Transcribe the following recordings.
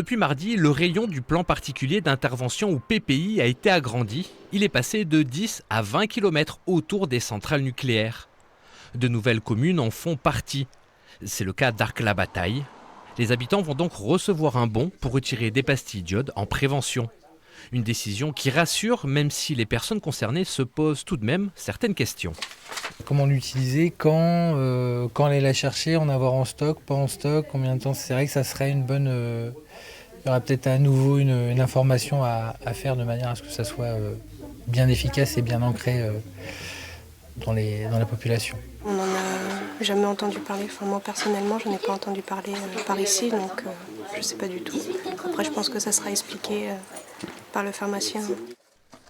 Depuis mardi, le rayon du plan particulier d'intervention ou PPI a été agrandi. Il est passé de 10 à 20 km autour des centrales nucléaires. De nouvelles communes en font partie. C'est le cas d'Arc-la-Bataille. Les habitants vont donc recevoir un bon pour retirer des pastilles d'iode en prévention. Une décision qui rassure, même si les personnes concernées se posent tout de même certaines questions. Comment l'utiliser, quand aller la chercher, en avoir en stock, pas en stock, combien de temps. C'est vrai que ça serait une bonne... il y aurait peut-être à nouveau une information à faire de manière à ce que ça soit bien efficace et bien ancré dans la population. On n'en a jamais entendu parler. Enfin, moi personnellement, je n'ai pas entendu parler par ici, donc je ne sais pas du tout. Après, je pense que ça sera expliqué par le pharmacien.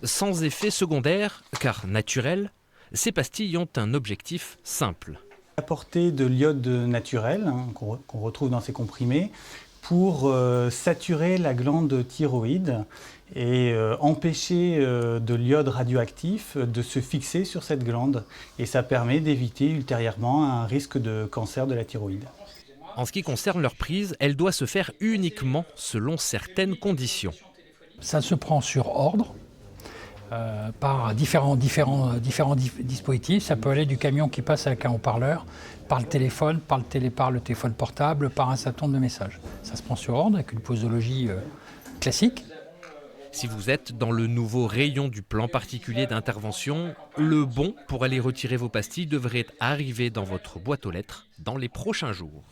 Sans effet secondaire, car naturel, ces pastilles ont un objectif simple. Apporter de l'iode naturel qu'on retrouve dans ces comprimés pour saturer la glande thyroïde et empêcher de l'iode radioactif de se fixer sur cette glande. Et ça permet d'éviter ultérieurement un risque de cancer de la thyroïde. En ce qui concerne leur prise, elle doit se faire uniquement selon certaines conditions. Ça se prend sur ordre. Par différents dispositifs. Ça peut aller du camion qui passe avec un haut-parleur, par le téléphone, par le téléphone portable, par un certain nombre de messages. Ça se prend sur ordre avec une posologie classique. Si vous êtes dans le nouveau rayon du plan particulier d'intervention, le bon pour aller retirer vos pastilles devrait arriver dans votre boîte aux lettres dans les prochains jours.